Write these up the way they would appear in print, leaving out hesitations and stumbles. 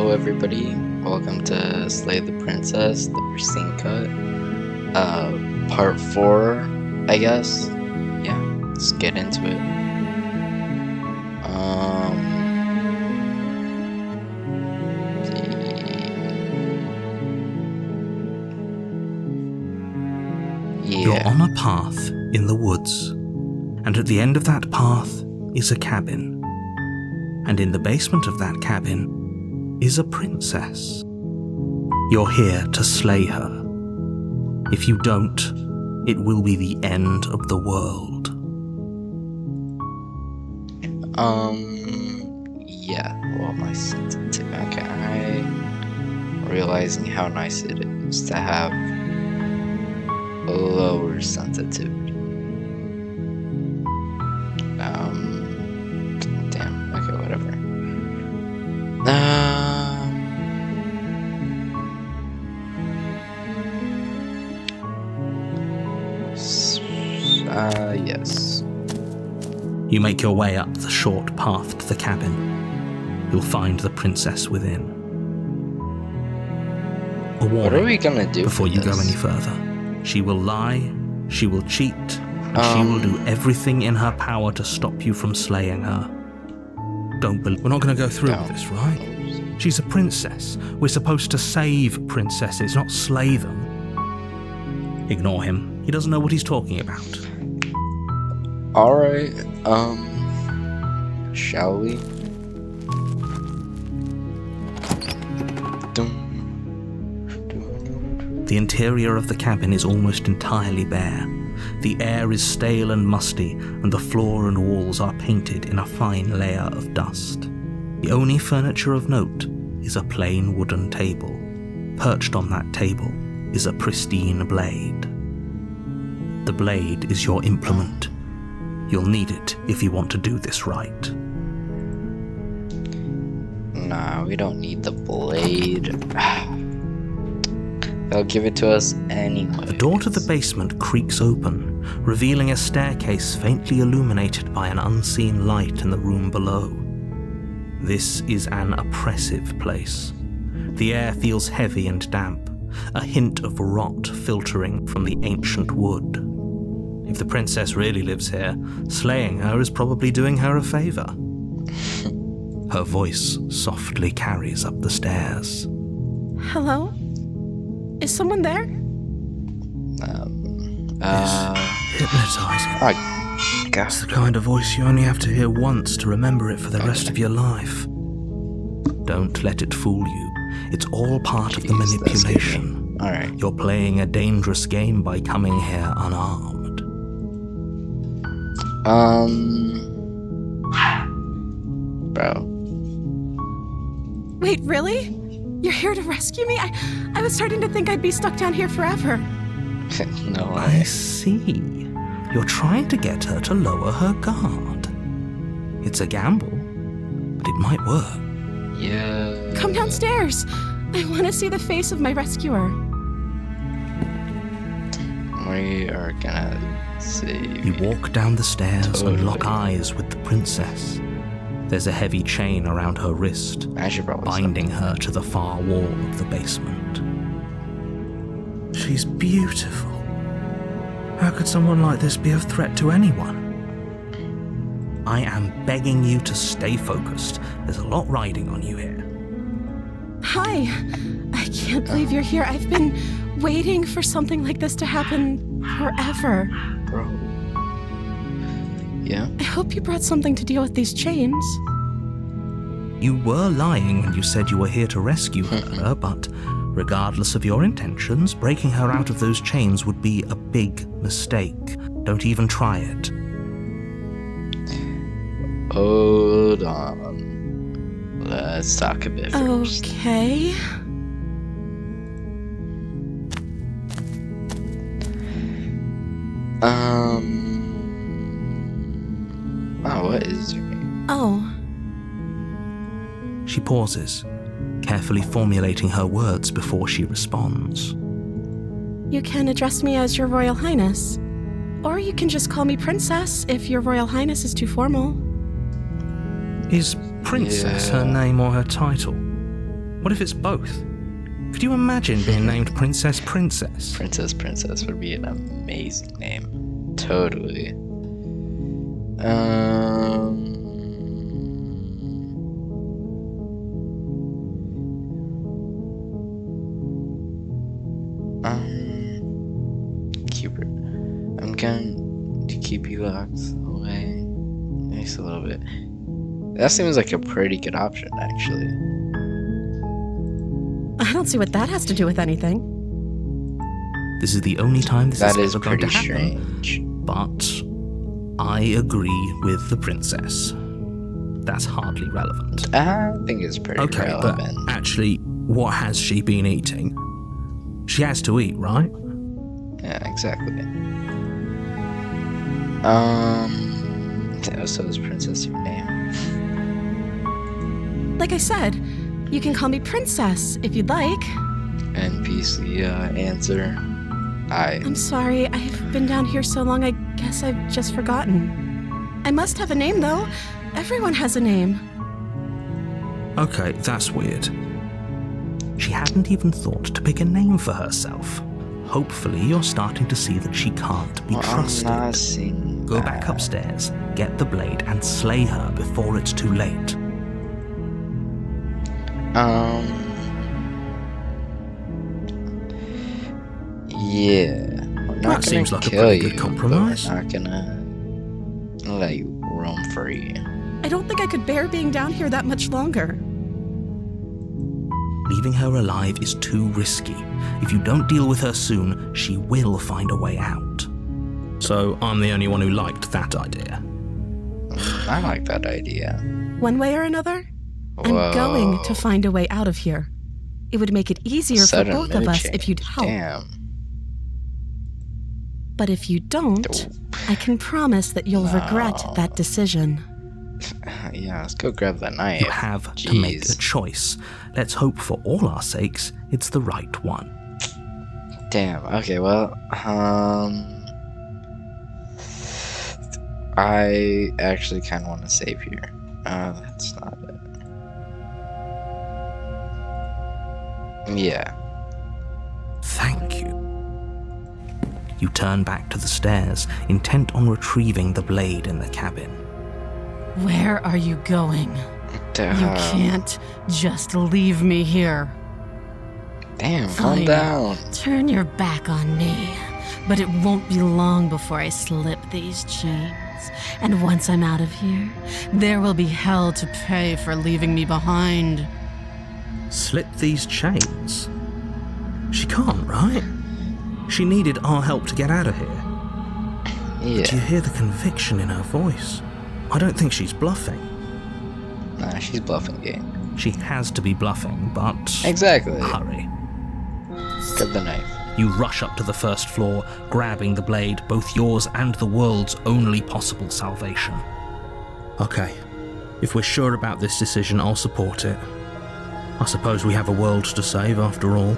Hello everybody, welcome to Slay the Princess, the Pristine Cut, part 4, I guess. Yeah, let's get into it. Yeah. You're on a path in the woods, and at the end of that path is a cabin. And in the basement of that cabin is a princess. You're here to slay her. If you don't, it will be the end of the world. Yeah, well, my sensitivity. Okay, I'm realizing how nice it is to have a lower sensitivity. Damn, okay, whatever. Yes. You make your way up the short path to the cabin. You'll find the princess within. A warning, what are we gonna do before you this? go any further? She will lie, she will cheat, and she will do everything in her power to stop you from slaying her. Don't believe. We're not going to go through with this, right? She's a princess. We're supposed to save princesses, not slay them. Ignore him. He doesn't know what he's talking about. Alright, shall we? The interior of the cabin is almost entirely bare. The air is stale and musty, and the floor and walls are painted in a fine layer of dust. The only furniture of note is a plain wooden table. Perched on that table is a pristine blade. The blade is your implement. You'll need it if you want to do this right. Nah, we don't need the blade. They'll give it to us anyway. The door to the basement creaks open, revealing a staircase faintly illuminated by an unseen light in the room below. This is an oppressive place. The air feels heavy and damp, a hint of rot filtering from the ancient wood. If the princess really lives here, slaying her is probably doing her a favor. Her voice softly carries up the stairs. Hello? Is someone there? Hypnotizing. I guess. It's the kind of voice you only have to hear once to remember it for the rest of your life. Don't let it fool you. It's all part of the manipulation. Alright. You're playing a dangerous game by coming here unarmed. Bro. Wait, really? You're here to rescue me? I was starting to think I'd be stuck down here forever. No I way. see. You're trying to get her to lower her guard. It's a gamble, but it might work. Yeah. Come downstairs. I want to see the face of my rescuer. We are gonna see. You walk down the stairs and lock Totally. eyes with the princess. There's a heavy chain around her wrist, I should probably binding her to the far wall of the basement. She's beautiful. How could someone like this be a threat to anyone? I am begging you to stay focused. There's a lot riding on you here. Hi. I can't believe you're here. I've been waiting for something like this to happen forever. Bro. Yeah. I hope you brought something to deal with these chains. You were lying when you said you were here to rescue her, but regardless of your intentions, breaking her out of those chains would be a big mistake. Don't even try it. Hold on. Let's talk a bit first. Okay. Oh, what is your name? Oh. She pauses, carefully formulating her words before she responds. You can address me as Your Royal Highness. Or you can just call me Princess if Your Royal Highness is too formal. Is Princess Yeah. her name or her title? What if it's both? Could you imagine being named Princess Princess? Princess would be an amazing name. Totally. Keep it. I'm going to keep you locked away. Just a little bit. That seems like a pretty good option, actually. I don't see what that has to do with anything. This is the only time this is That is ever going to pretty happen. strange. But I agree with the princess. That's hardly relevant. I think it's pretty relevant. But actually, what has she been eating? She has to eat, right? Yeah, exactly. So is Princess your name? Like I said, you can call me Princess if you'd like. NPC answer. I'm sorry, I've been down here so long, I guess I've just forgotten. I must have a name, though. Everyone has a name. Okay, that's weird. She hadn't even thought to pick a name for herself. Hopefully you're starting to see that she can't be trusted. I'm not seeing Go back upstairs, get the blade, and slay her before it's too late. Yeah. We're not That seems like a kill pretty good you, compromise. But we're not gonna let you roam free. I don't think I could bear being down here that much longer. Leaving her alive is too risky. If you don't deal with her soon, she will find a way out. So I'm the only one who liked that idea. I like that idea. One way or another, Whoa. I'm going to find a way out of here. It would make it easier Sudden for both mood of us change. if you'd help. Damn. But if you don't, I can promise that you'll regret that decision. Yeah, let's go grab the knife. You have to make a choice. Let's hope for all our sakes it's the right one. Damn. Okay, well, I actually kind of want to save here. That's not it. Yeah. Thank you. You turn back to the stairs, intent on retrieving the blade in the cabin. Where are you going? You can't just leave me here. Damn, Fine. calm down. Turn your back on me. But it won't be long before I slip these chains. And once I'm out of here, there will be hell to pay for leaving me behind. Slip these chains? She can't, right? She needed our help to get out of here. Yeah. Do you hear the conviction in her voice? I don't think she's bluffing. Nah, she's bluffing, gang. She has to be bluffing, but... Exactly. Hurry. Grab the knife. You rush up to the first floor, grabbing the blade, both yours and the world's only possible salvation. Okay, if we're sure about this decision, I'll support it. I suppose we have a world to save after all.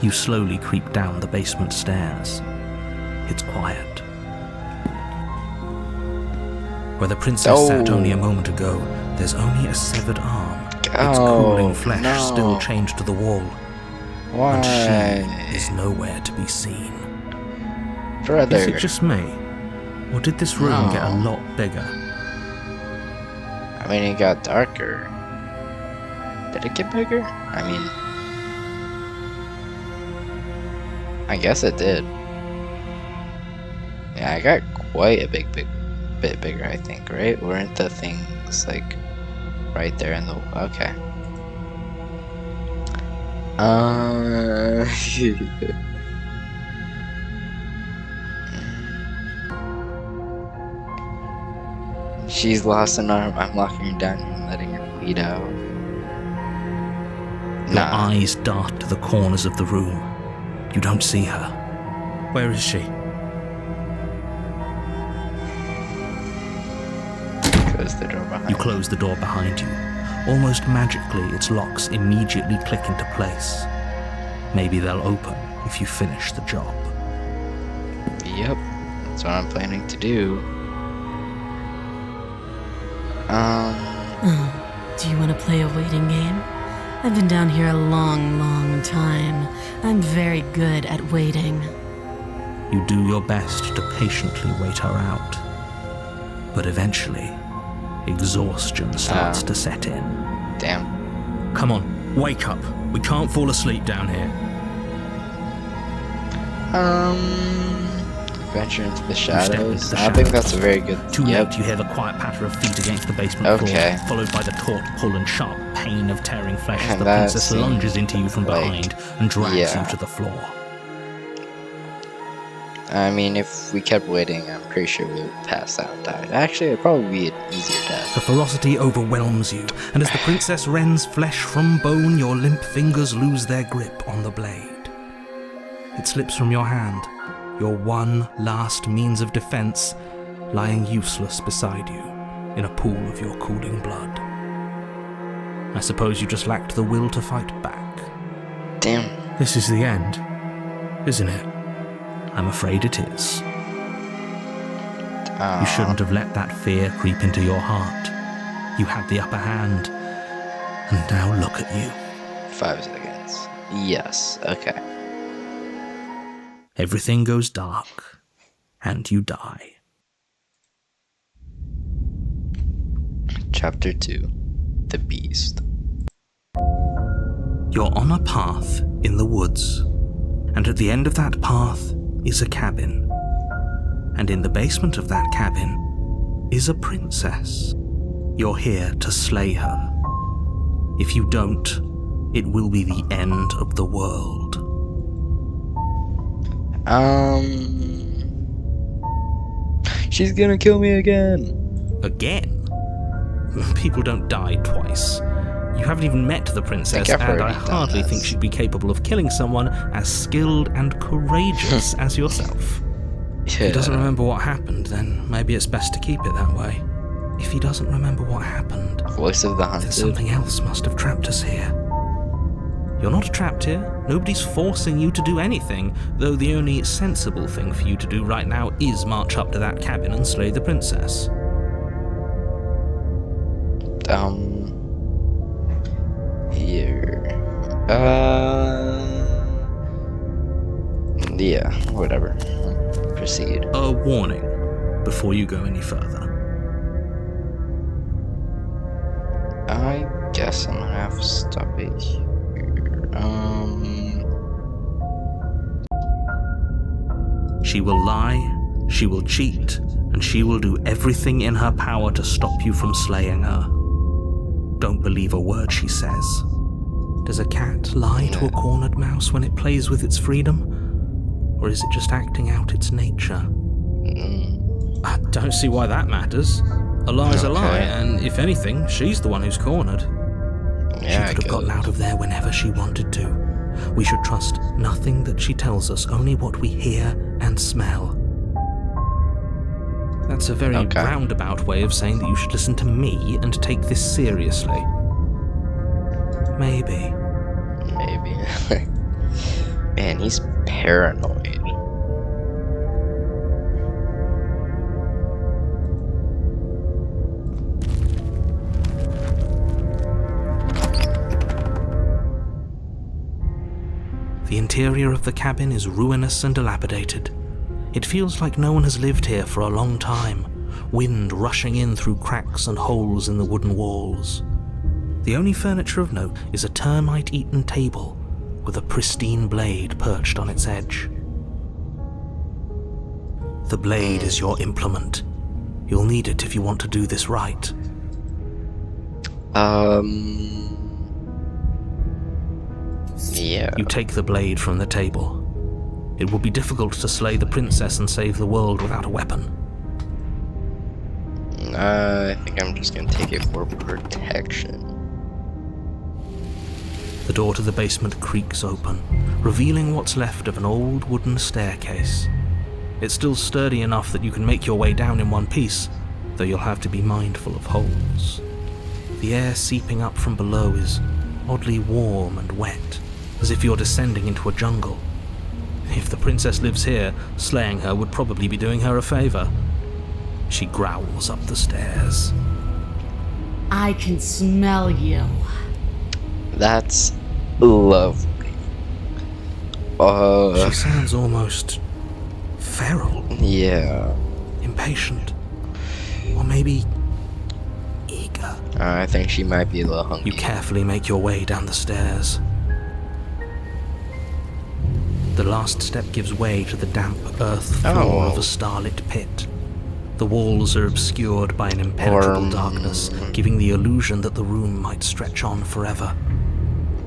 You slowly creep down the basement stairs. It's quiet. Where the princess sat only a moment ago, there's only a severed arm. Its cooling flesh still chained to the wall. Why? And she is nowhere to be seen. Brother. Is it just me? Or did this room get a lot bigger? I mean, it got darker. Did it get bigger? I mean, I guess it did. Yeah, I got quite a bit bigger, I think, right? Weren't the things, like, right there in the... Okay. She's lost an arm. I'm locking her down and letting her bleed out. Your eyes dart to the corners of the room. You don't see her. Where is she? Close the door behind You close the door behind you. Almost magically, its locks immediately click into place. Maybe they'll open if you finish the job. Yep, that's what I'm planning to do. Do you want to play a waiting game? I've been down here a long, long time. I'm very good at waiting. You do your best to patiently wait her out. But eventually, exhaustion starts to set in. Damn. Come on, wake up. We can't fall asleep down here. Venture into the step into shadows. the I think shadows. that's a very good. Too Yep. late, you hear the quiet patter of feet against the basement Okay. floor, followed by the taut pull and sharp pain of tearing flesh as And the that princess seemed lunges into you from like- behind and drags yeah. you to the floor. I mean, if we kept waiting, I'm pretty sure we would pass out and die. Actually, it'd probably be an easier death. The ferocity overwhelms you, and as the princess rends flesh from bone, your limp fingers lose their grip on the blade. It slips from your hand, your one last means of defense, lying useless beside you in a pool of your cooling blood. I suppose you just lacked the will to fight back. Damn. This is the end, isn't it? I'm afraid it is. You shouldn't have let that fear creep into your heart. You had the upper hand, and now look at you. 5 seconds. Yes. Okay. Everything goes dark, and you die. Chapter 2. The Beast. You're on a path in the woods, and at the end of that path is a cabin. And in the basement of that cabin is a princess. You're here to slay her. If you don't, it will be the end of the world. She's gonna kill me again. Again? People don't die twice. You haven't even met the princess, I've and I already done hardly this. think she'd be capable of killing someone as skilled and courageous as yourself. If he doesn't remember what happened, then maybe it's best to keep it that way. If he doesn't remember what happened, Voice of the then Hunted. something else must have trapped us here. You're not trapped here. Nobody's forcing you to do anything, though the only sensible thing for you to do right now is march up to that cabin and slay the princess. Here. Yeah, whatever. Proceed. A warning before you go any further. I guess I'm gonna have to stop it here. She will lie, she will cheat, and she will do everything in her power to stop you from slaying her. Don't believe a word she says. Does a cat lie to a cornered mouse when it plays with its freedom? Or is it just acting out its nature? I don't see why that matters. A lie's a lie, and if anything, she's the one who's cornered. Yeah, She could have gotten out of there whenever she wanted to. We should trust nothing that she tells us, only what we hear and smell. That's a very roundabout way of saying that you should listen to me and take this seriously. Maybe. Maybe. Man, he's paranoid. The interior of the cabin is ruinous and dilapidated. It feels like no one has lived here for a long time, wind rushing in through cracks and holes in the wooden walls. The only furniture of note is a termite-eaten table with a pristine blade perched on its edge. The blade is your implement. You'll need it if you want to do this right. Yeah. You take the blade from the table. It will be difficult to slay the princess and save the world without a weapon. I think I'm just gonna take it for protection. The door to the basement creaks open, revealing what's left of an old wooden staircase. It's still sturdy enough that you can make your way down in one piece, though you'll have to be mindful of holes. The air seeping up from below is oddly warm and wet, as if you're descending into a jungle. If the princess lives here, slaying her would probably be doing her a favor. She growls up the stairs. I can smell you. That's lovely. She sounds almost feral, Yeah. impatient, or maybe eager. I think she might be a little hungry. You carefully make your way down the stairs. The last step gives way to the damp earth floor of a starlit pit. The walls are obscured by an impenetrable darkness, giving the illusion that the room might stretch on forever.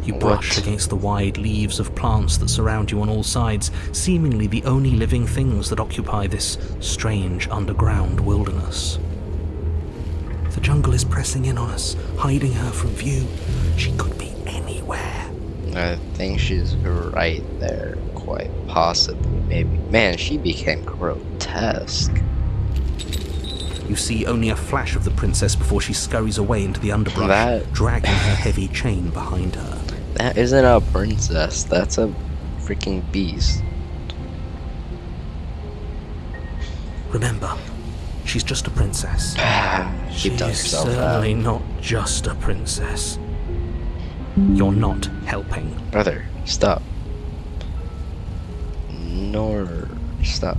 You brush against the wide leaves of plants that surround you on all sides, seemingly the only living things that occupy this strange underground wilderness. The jungle is pressing in on us, hiding her from view. She could be anywhere. I think she's right there, quite possibly, maybe. Man, she became grotesque. You see only a flash of the princess before she scurries away into the underbrush, dragging her heavy chain behind her. That isn't a princess, that's a freaking beast. Remember, she's just a princess. Keep telling She's yourself certainly not just a princess. You're not helping. Brother, stop. Stop.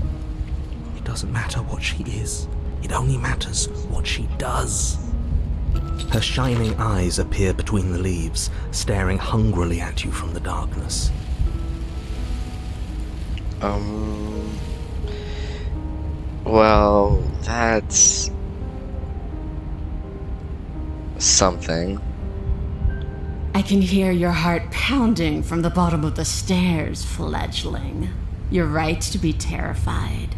It doesn't matter what she is. It only matters what she does. Her shining eyes appear between the leaves, staring hungrily at you from the darkness. Well, that's something. I can hear your heart pounding from the bottom of the stairs, fledgling. You're right to be terrified.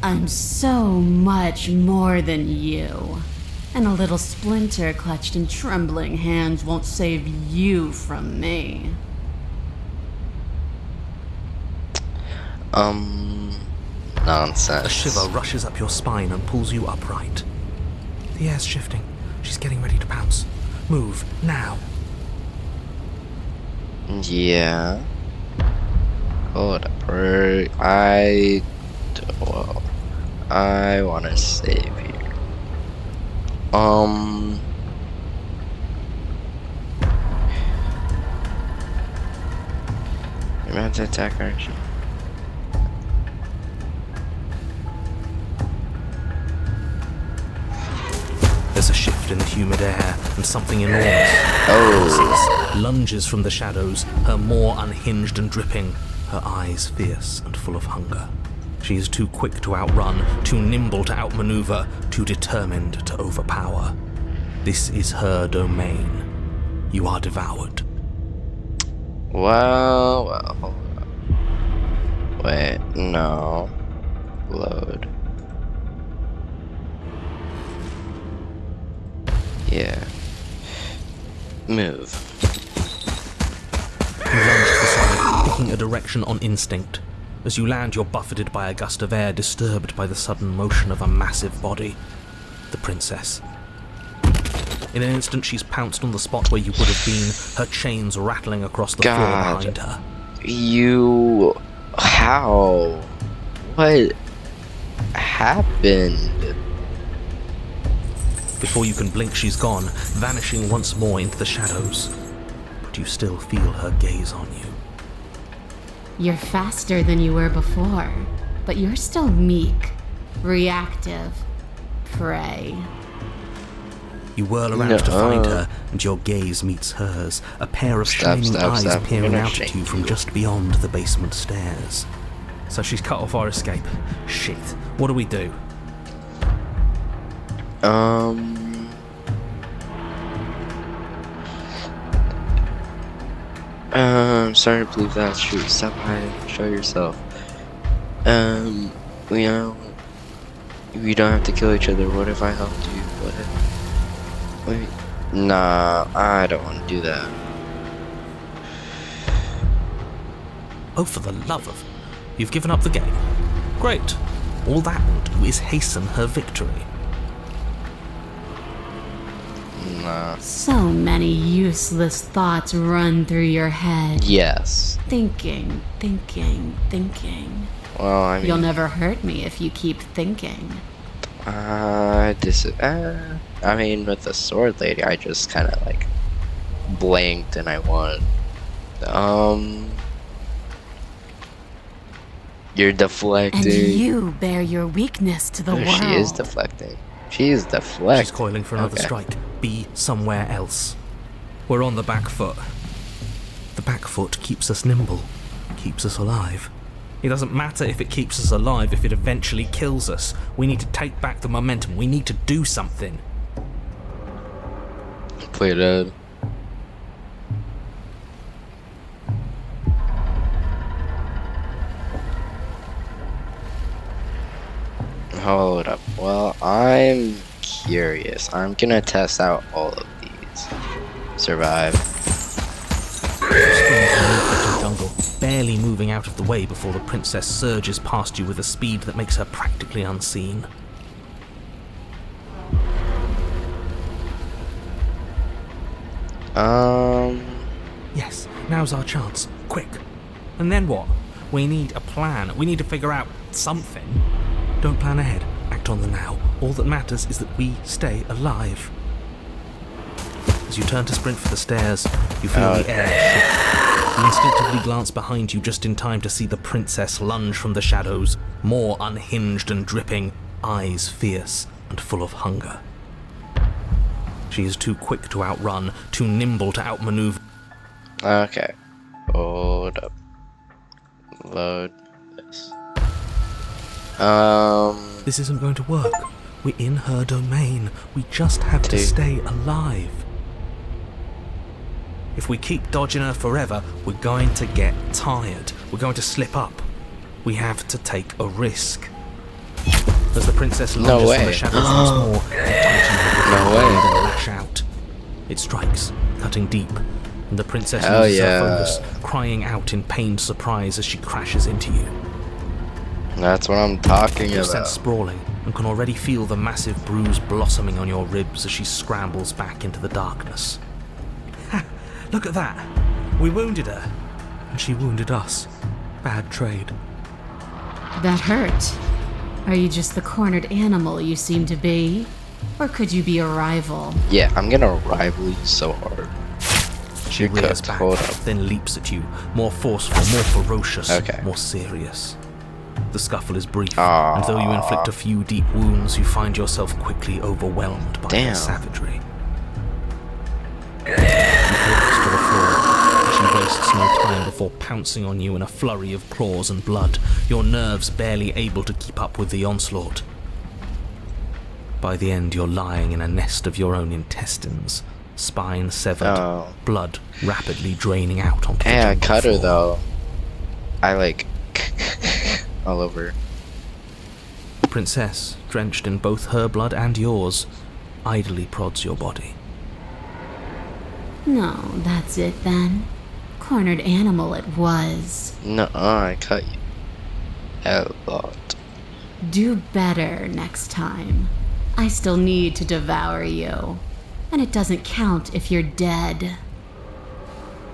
I'm so much more than you. And a little splinter clutched in trembling hands won't save you from me. Nonsense. A shiver rushes up your spine and pulls you upright. The air's shifting. She's getting ready to pounce. Move, now. Yeah. Hold up. I want to save here. You're about to attack, aren't you? There's a shift in the humid air, and something enormous lunges from the shadows, her maw unhinged and dripping, her eyes fierce and full of hunger. She is too quick to outrun, too nimble to outmaneuver, too determined to overpower. This is her domain. You are devoured. Well, hold up. Wait, no. Load. Yeah. Move. You lunge to the side, picking a direction on instinct. As you land, you're buffeted by a gust of air, disturbed by the sudden motion of a massive body. The princess. In an instant, she's pounced on the spot where you would have been, her chains rattling across the floor behind her. How? What happened? Before you can blink, she's gone, vanishing once more into the shadows. But you still feel her gaze on you. You're faster than you were before, but you're still meek, reactive, prey. You whirl around to find her, and your gaze meets hers, a pair of shining eyes peering out at you from just beyond the basement stairs. So she's cut off our escape. Shit, what do we do? I'm starting to believe that's true. Stop hiding. Show yourself. You know, we don't have to kill each other. What if I helped you? What if... Wait. Nah, I don't want to do that. Oh, for the love of... You've given up the game. Great. All that will do is hasten her victory. Nah. So many useless thoughts run through your head. Yes. Thinking. Well, I mean... You'll never hurt me if you keep thinking. I I mean, with the sword lady, I just kind of like blanked and I won. You're deflecting. And you bear your weakness to the world. She is deflecting. She is deflecting. She's coiling for another strike. Be somewhere else. We're on the back foot. The back foot keeps us nimble, keeps us alive. It doesn't matter if it keeps us alive if it eventually kills us. We need to take back the momentum. We need to do something. Play dead. Hold up. Well, I'm curious. I'm gonna test out all of these. Survive. Jungle, barely moving out of the way before the princess surges past you with a speed that makes her practically unseen. Yes, now's our chance. Quick. And then what? We need a plan. We need to figure out something. Don't plan ahead. Act on the now. All that matters is that we stay alive. As you turn to sprint for the stairs, you feel the air shift. You instinctively glance behind you just in time to see the princess lunge from the shadows, more unhinged and dripping, eyes fierce and full of hunger. She is too quick to outrun, too nimble to outmaneuver. Okay. Hold up. Load this. This isn't going to work. We're in her domain. We just have to stay alive. If we keep dodging her forever, we're going to get tired. We're going to slip up. We have to take a risk. As the princess lunges from the shadows once more, they lash out. It strikes, cutting deep, and the princess loses her focus, crying out in pained surprise as she crashes into you. That's what I'm talking You're about. sent sprawling and can already feel the massive bruise blossoming on your ribs as she scrambles back into the darkness. Ha! Look at that! We wounded her, and she wounded us. Bad trade. That hurt. Are you just the cornered animal you seem to be? Or could you be a rival? Yeah, I'm gonna rival you so hard. She rears back, then leaps at you, more forceful, more ferocious, more serious. The scuffle is brief, and though you inflict a few deep wounds, you find yourself quickly overwhelmed by her savagery. You collapse to the floor. She wastes no time before pouncing on you in a flurry of claws and blood, your nerves barely able to keep up with the onslaught. By the end, you're lying in a nest of your own intestines, spine severed, blood rapidly draining out onto the jungle I cut her floor. though. I like all over. The princess, drenched in both her blood and yours, idly prods your body. No, that's it then. Cornered animal it was. No, I cut you a lot. Do better next time. I still need to devour you. And it doesn't count if you're dead.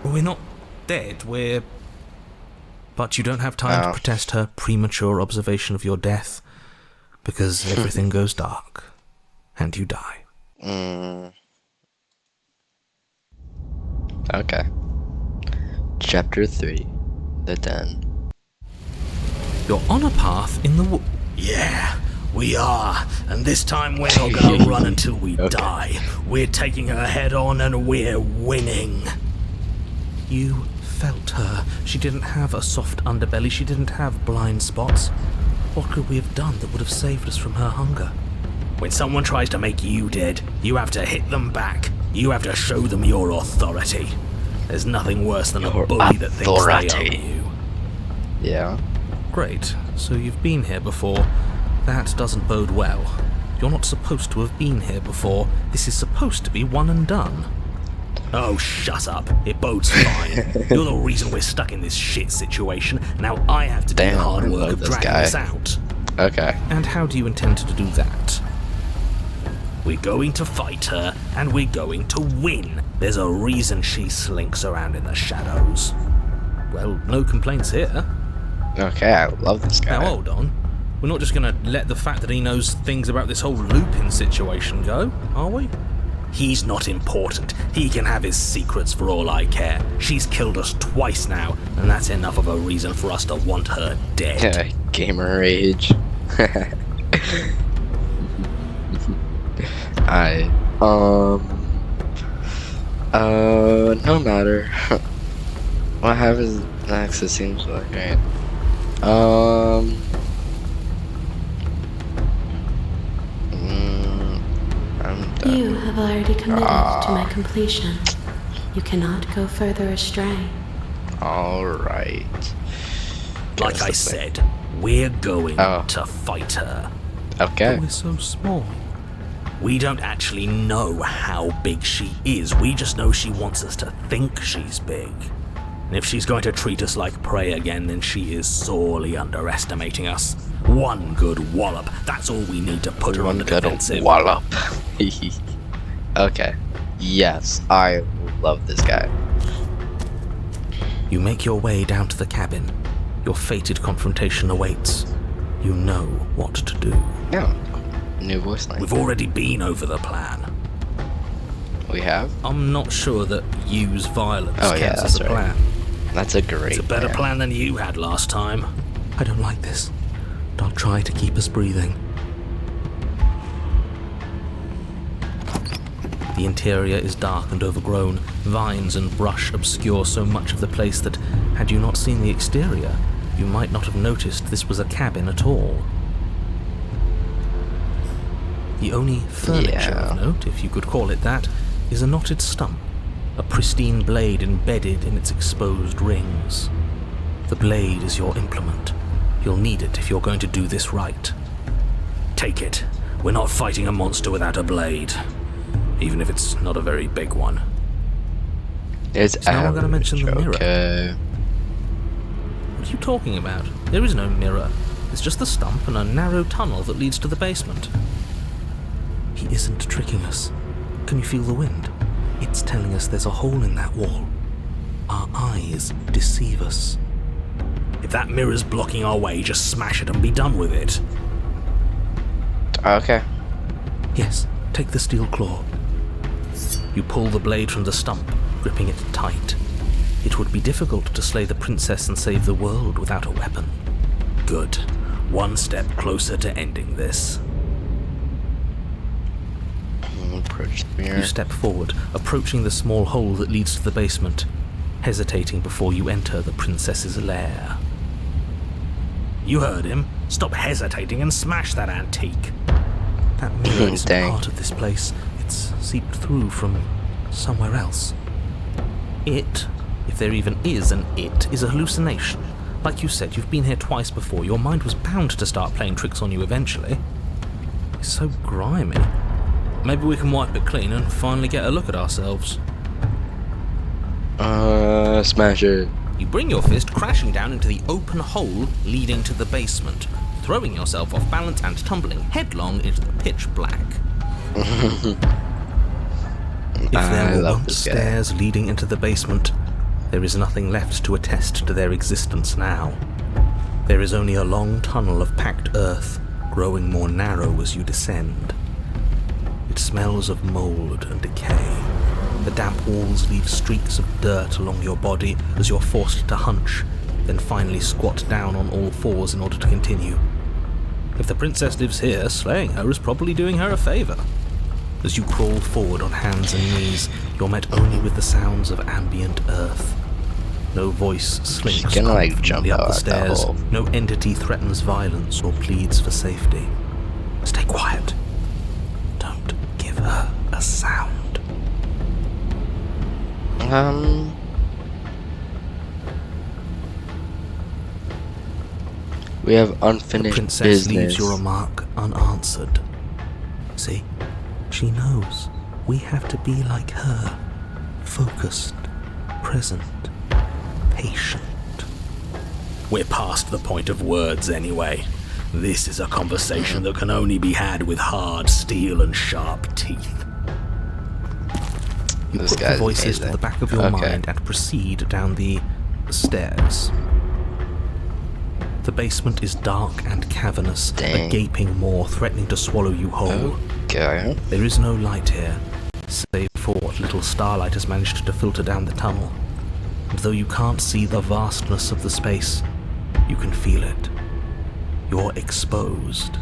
We're not dead, we're... But you don't have time to protest her premature observation of your death, because everything goes dark, and you die. Okay. Chapter 3. The Den. You're on a path in the Yeah, we are. And this time we're not gonna run until we die. We're taking her head on and we're winning. You felt her. She didn't have a soft underbelly. She didn't have blind spots. What could we have done that would have saved us from her hunger? When someone tries to make you dead, you have to hit them back. You have to show them your authority. There's nothing worse than a bully that thinks they own you. Yeah. Great. So you've been here before. That doesn't bode well. You're not supposed to have been here before. This is supposed to be one and done. Oh, shut up. It bodes fine. You're the reason we're stuck in this shit situation. Now I have to do the hard work of dragging this out. Okay. And how do you intend to do that? We're going to fight her, and we're going to win. There's a reason she slinks around in the shadows. Well, no complaints here. Okay, I love this guy. Now hold on. We're not just gonna let the fact that he knows things about this whole Lupin situation go, are we? He's not important. He can have his secrets for all I care. She's killed us twice now, and that's enough of a reason for us to want her dead. Yeah, gamer rage. No matter. What happens next, it seems like, right? I'm done. You have already committed to my completion. You cannot go further astray. Alright. Like I said, we're going to fight her. Okay. But we're so small. We don't actually know how big she is. We just know she wants us to think she's big. And if she's going to treat us like prey again, then she is sorely underestimating us. One good wallop. That's all we need to put her on the defensive. Wallop. Okay. Yes, I love this guy. You make your way down to the cabin. Your fated confrontation awaits. You know what to do. No. New voice line. We've already been over the plan. We have? I'm not sure that use violence counts that's as a plan. That's a great It's a better plan than you had last time. I don't like this. But I'll try to keep us breathing. The interior is dark and overgrown. Vines and brush obscure so much of the place that, had you not seen the exterior, you might not have noticed this was a cabin at all. The only furniture of note, if you could call it that, is a knotted stump, a pristine blade embedded in its exposed rings. The blade is your implement. You'll need it if you're going to do this right. Take it. We're not fighting a monster without a blade, even if it's not a very big one. Now I'm going to mention the mirror. Okay. What are you talking about? There is no mirror. It's just the stump and a narrow tunnel that leads to the basement. He isn't tricking us. Can you feel the wind? It's telling us there's a hole in that wall. Our eyes deceive us. If that mirror's blocking our way, just smash it and be done with it. Okay. Yes, take the steel claw. You pull the blade from the stump, gripping it tight. It would be difficult to slay the princess and save the world without a weapon. Good. One step closer to ending this. Approach the mirror. You step forward, approaching the small hole that leads to the basement, hesitating before you enter the princess's lair. You heard him. Stop hesitating and smash that antique. That mirror isn't part of this place. It's seeped through from somewhere else. It, if there even is an it, is a hallucination. Like you said, you've been here twice before. Your mind was bound to start playing tricks on you eventually. It's so grimy. Maybe we can wipe it clean and finally get a look at ourselves. Smash it. You bring your fist crashing down into the open hole leading to the basement, throwing yourself off balance and tumbling headlong into the pitch black. If there were once stairs leading into the basement, there is nothing left to attest to their existence now. There is only a long tunnel of packed earth, growing more narrow as you descend. It smells of mold and decay. The damp walls leave streaks of dirt along your body as you're forced to hunch, then finally squat down on all fours in order to continue. If the princess lives here, slaying her is probably doing her a favor. As you crawl forward on hands and knees, you're met only with the sounds of ambient earth. No voice slinks from the upper stairs. No entity threatens violence or pleads for safety. Stay quiet. Don't give her a sound. We have unfinished business. The princess leaves your remark unanswered. See? She knows. We have to be like her. Focused, present, patient. We're past the point of words anyway. This is a conversation that can only be had with hard steel and sharp teeth. You put the voices to the back of your mind and proceed down the stairs. The basement is dark and cavernous, Dang. a gaping maw threatening to swallow you whole. Okay. There is no light here, save for what little starlight has managed to filter down the tunnel. And though you can't see the vastness of the space, you can feel it. You're exposed.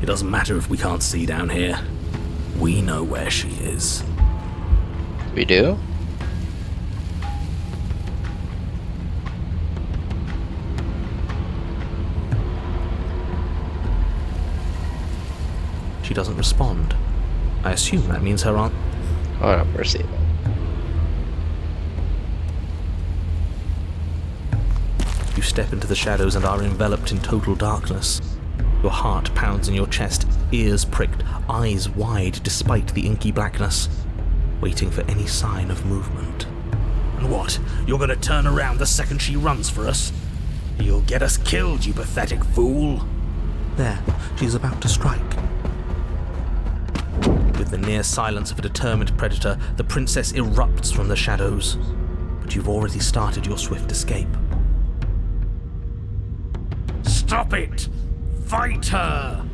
It doesn't matter if we can't see down here. We know where she is. We do? She doesn't respond. I assume that means her aunt. Oh, no, mercy. You step into the shadows and are enveloped in total darkness. Your heart pounds in your chest, ears pricked, eyes wide despite the inky blackness, waiting for any sign of movement. And what? You're gonna turn around the second she runs for us? You'll get us killed, you pathetic fool! There, she's about to strike. With the near silence of a determined predator, the princess erupts from the shadows. But you've already started your swift escape. Stop it! Fight her!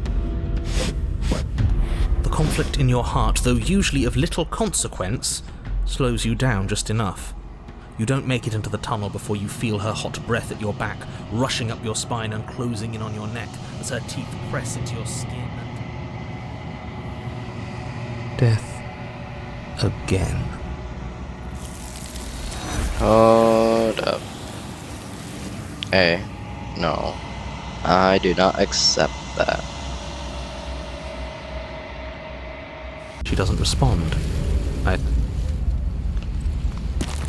The conflict in your heart, though usually of little consequence, slows you down just enough. You don't make it into the tunnel before you feel her hot breath at your back, rushing up your spine and closing in on your neck as her teeth press into your skin. Death again. Hold up. Hey, no. I do not accept that. She doesn't respond.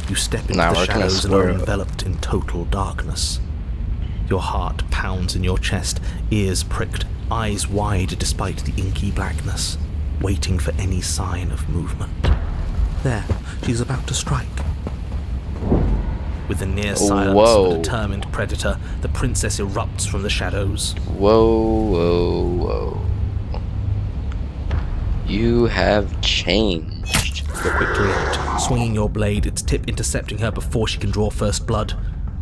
You step into Now the we're gonna shadows and are swerve. enveloped in total darkness. Your heart pounds in your chest, ears pricked, eyes wide despite the inky blackness, waiting for any sign of movement. There, she's about to strike. With the near silence Whoa. of a determined predator, the princess erupts from the shadows. Whoa, whoa, whoa. You have changed. You're quick to react, swinging your blade, its tip intercepting her before she can draw first blood.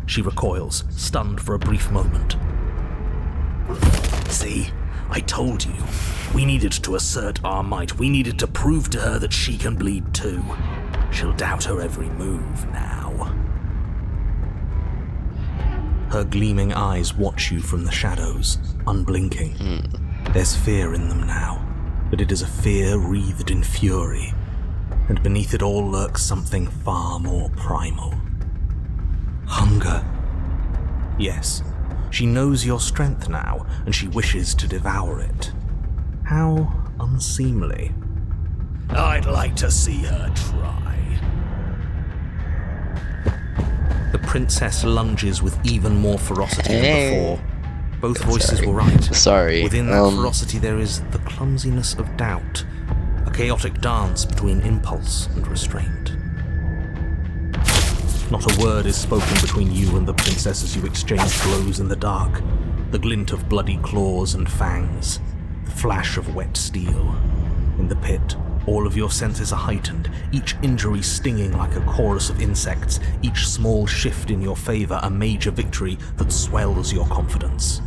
She recoils, stunned for a brief moment. See, I told you. We needed to assert our might. We needed to prove to her that she can bleed too. She'll doubt her every move now. Her gleaming eyes watch you from the shadows, unblinking. There's fear in them now, but it is a fear wreathed in fury. And beneath it all lurks something far more primal. Hunger. Yes, she knows your strength now, and she wishes to devour it. How unseemly. I'd like to see her try. The princess lunges with even more ferocity than before. Both voices were right. Sorry. Within that ferocity there is the clumsiness of doubt, a chaotic dance between impulse and restraint. Not a word is spoken between you and the princess as you exchange blows in the dark. The glint of bloody claws and fangs, the flash of wet steel. In the pit, all of your senses are heightened, each injury stinging like a chorus of insects, each small shift in your favor a major victory that swells your confidence.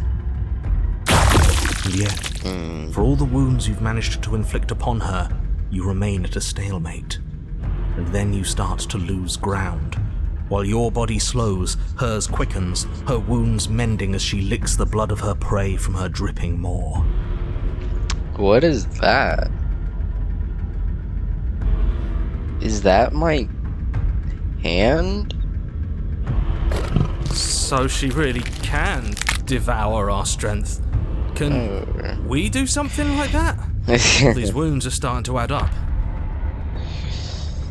And yet, for all the wounds you've managed to inflict upon her, you remain at a stalemate. And then you start to lose ground. While your body slows, hers quickens, her wounds mending as she licks the blood of her prey from her dripping maw. What is that? Is that my hand? So she really can devour our strength. Can we do something like that? These wounds are starting to add up.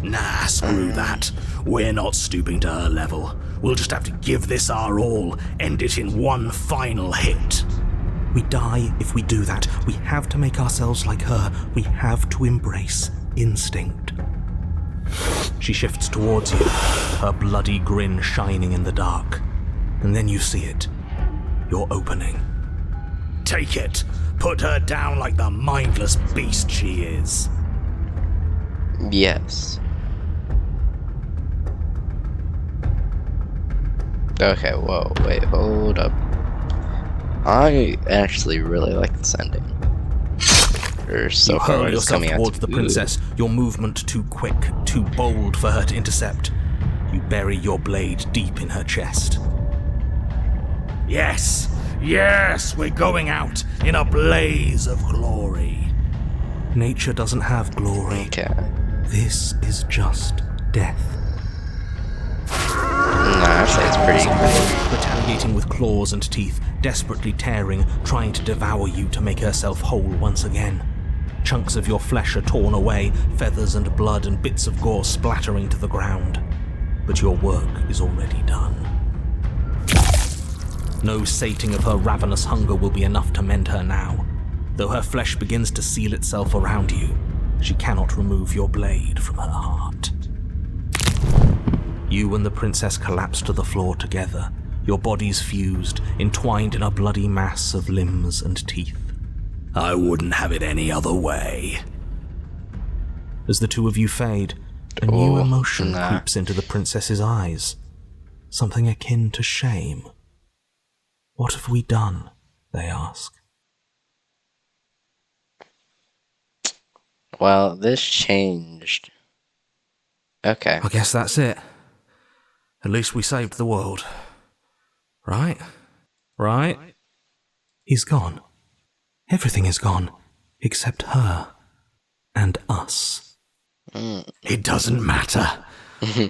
Nah, screw that. We're not stooping to her level. We'll just have to give this our all, end it in one final hit. We die if we do that. We have to make ourselves like her. We have to embrace instinct. She shifts towards you, her bloody grin shining in the dark. And then you see it. Your opening. Take it. Put her down like the mindless beast she is. Yes. Okay, whoa, wait, hold up. I actually really like this ending. Or so You far hurl what it's yourself coming out towards to. the princess, your movement too quick, too bold for her to intercept. You bury your blade deep in her chest. Yes, yes, we're going out in a blaze of glory. Nature doesn't have glory. Okay. This is just death. Nah, I'd say it's pretty cool. Retaliating with claws and teeth, desperately tearing, trying to devour you to make herself whole once again. Chunks of your flesh are torn away, feathers and blood and bits of gore splattering to the ground. But your work is already done. No sating of her ravenous hunger will be enough to mend her now. Though her flesh begins to seal itself around you, she cannot remove your blade from her heart. You and the princess collapse to the floor together, your bodies fused, entwined in a bloody mass of limbs and teeth. I wouldn't have it any other way. As the two of you fade, a new emotion creeps into the princess's eyes. Something akin to shame. What have we done? They ask. Well, this changed. Okay. I guess that's it. At least we saved the world. Right? Right? He's gone. Everything is gone, except her. And us. It doesn't matter.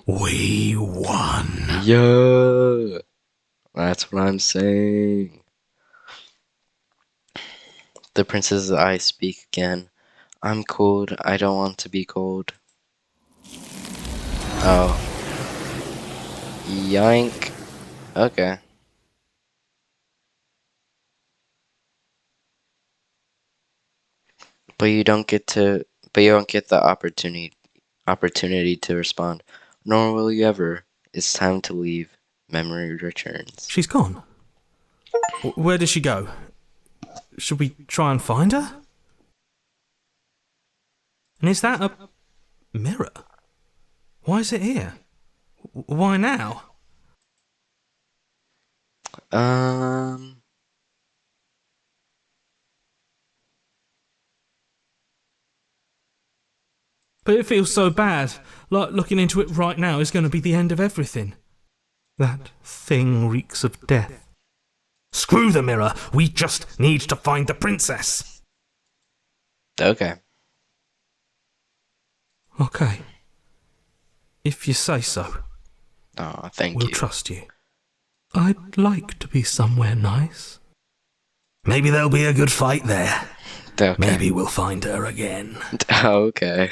We won. Yeah. That's what I'm saying. The princess's eyes speak again. I'm cold. I don't want to be cold. Oh. Yoink. Okay. But you don't get the opportunity to respond. Nor will you ever. It's time to leave. Memory returns. She's gone. Where did she go? Should we try and find her? And is that a mirror? Why is it here? Why now? But it feels so bad. Like looking into it right now is going to be the end of everything. That thing reeks of death. Screw the mirror. We just need to find the princess. Okay. Okay. If you say so. Oh, thank We'll you. trust you. I'd like to be somewhere nice. Maybe there'll be a good fight there. Okay. Maybe we'll find her again. Okay.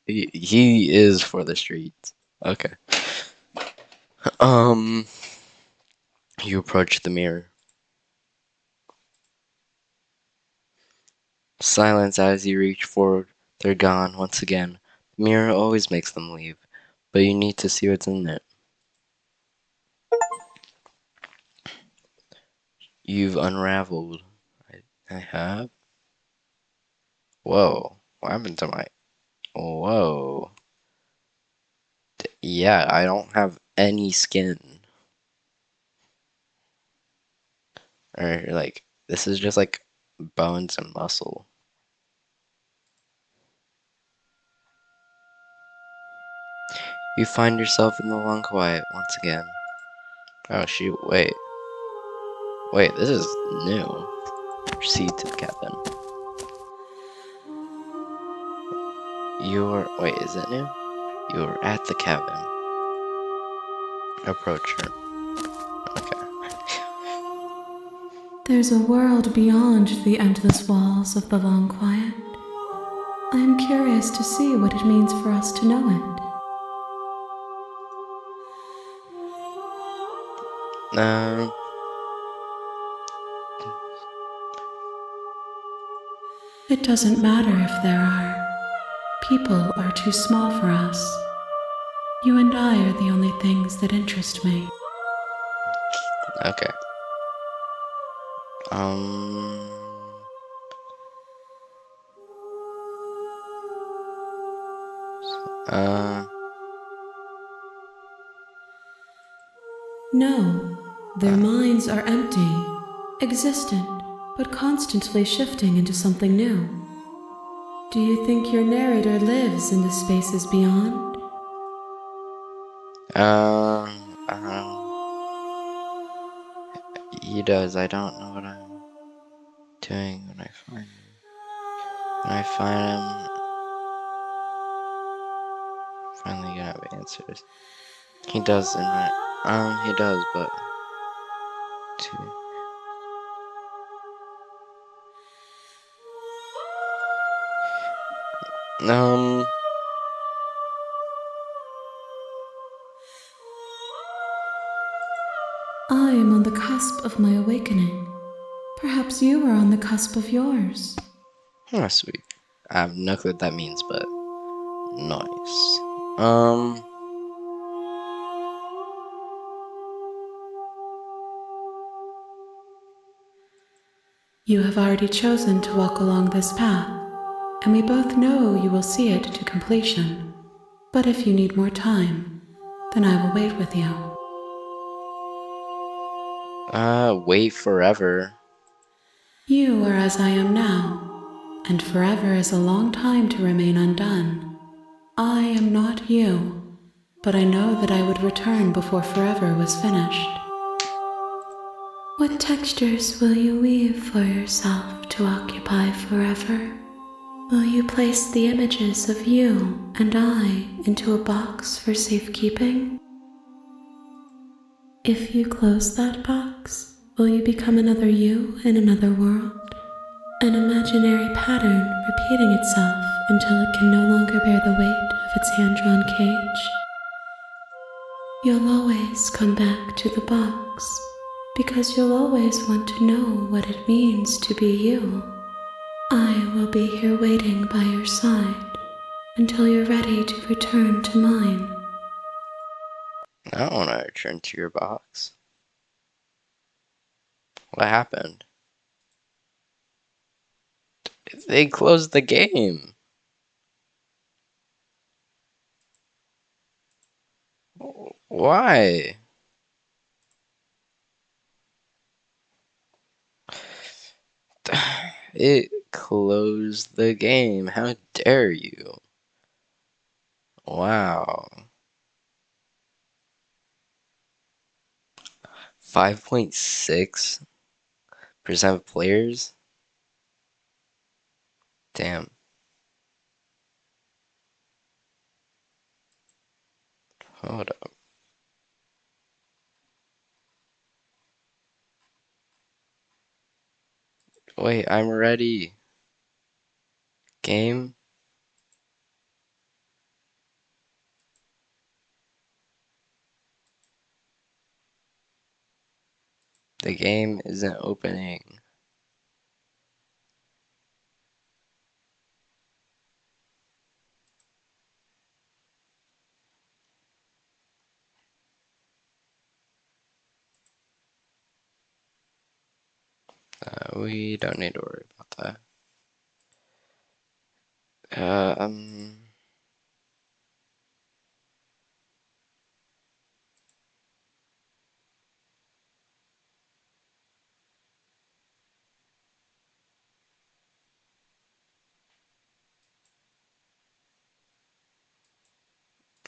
He is for the streets. Okay. You approach the mirror. Silence as you reach forward. They're gone once again. The mirror always makes them leave, but you need to see what's in it. You've unraveled. I have? Whoa. What happened to my... Whoa. Yeah, I don't have any skin. Or, like, this is just, like, bones and muscle. You find yourself in the long quiet once again. Oh, shoot, wait. Wait, this is new. Proceed to the cabin. Wait, is it new? You're at the cabin. Approach her. Okay. There's a world beyond the endless walls of the long quiet. I am curious to see what it means for us to know it. It doesn't matter if there are. People are too small for us. You and I are the only things that interest me. Okay. No, their minds are empty, existent, but constantly shifting into something new. Do you think your narrator lives in the spaces beyond? I don't know. He does. I don't know what I'm doing when I find him. When I find him, finally gonna have answers. He does in my he does, but to I am on the cusp of my awakening. Perhaps you are on the cusp of yours. oh, sweet. I have no clue what that means, but nice. You have already chosen to walk along this path, and we both know you will see it to completion. But if you need more time, then I will wait with you. Wait forever. You are as I am now, and forever is a long time to remain undone. I am not you, but I know that I would return before forever was finished. What textures will you weave for yourself to occupy forever? Will you place the images of you and I into a box for safekeeping? If you close that box, will you become another you in another world? An imaginary pattern repeating itself until it can no longer bear the weight of its hand-drawn cage? You'll always come back to the box, because you'll always want to know what it means to be you. I will be here waiting by your side until you're ready to return to mine. I don't want to return to your box. What happened? They closed the game. Why? It closed the game. How dare you? Wow. 5.6% of players? Damn. Hold up. Wait, I'm ready. Game? The game isn't opening. We don't need to worry about that.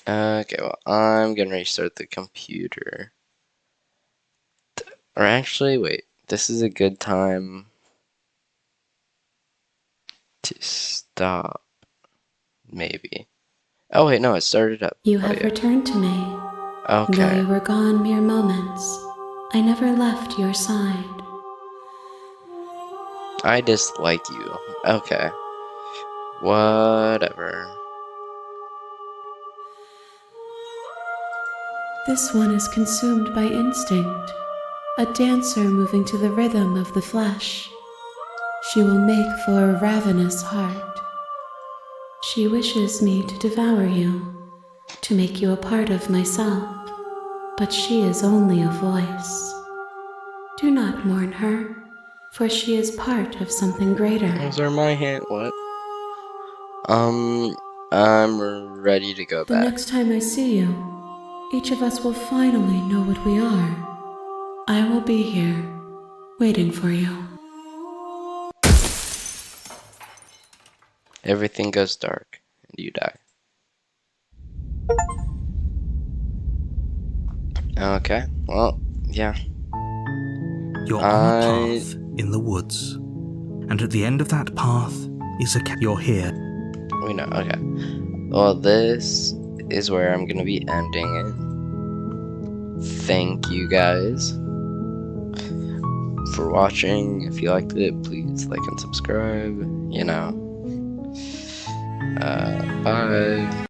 Okay, well, I'm gonna restart the computer. Or actually, wait. This is a good time to stop. Maybe. Oh, wait, no, it started up. You Oh, have yeah. returned to me. Though Okay. you were gone mere moments, I never left your side. I dislike you. Okay. Whatever. This one is consumed by instinct, a dancer moving to the rhythm of the flesh. She will make for a ravenous heart. She wishes me to devour you, to make you a part of myself, but she is only a voice. Do not mourn her, for she is part of something greater. Those are my hand. What? I'm ready to go The back. next time I see you, each of us will finally know what we are. I will be here, waiting for you. Everything goes dark, and you die. Okay, well, yeah. You're on a path in the woods, and at the end of that path is you're here. We know, okay. Well, this is where I'm gonna be ending it. Thank you guys for watching. If you liked it, please like and subscribe, you know. Bye.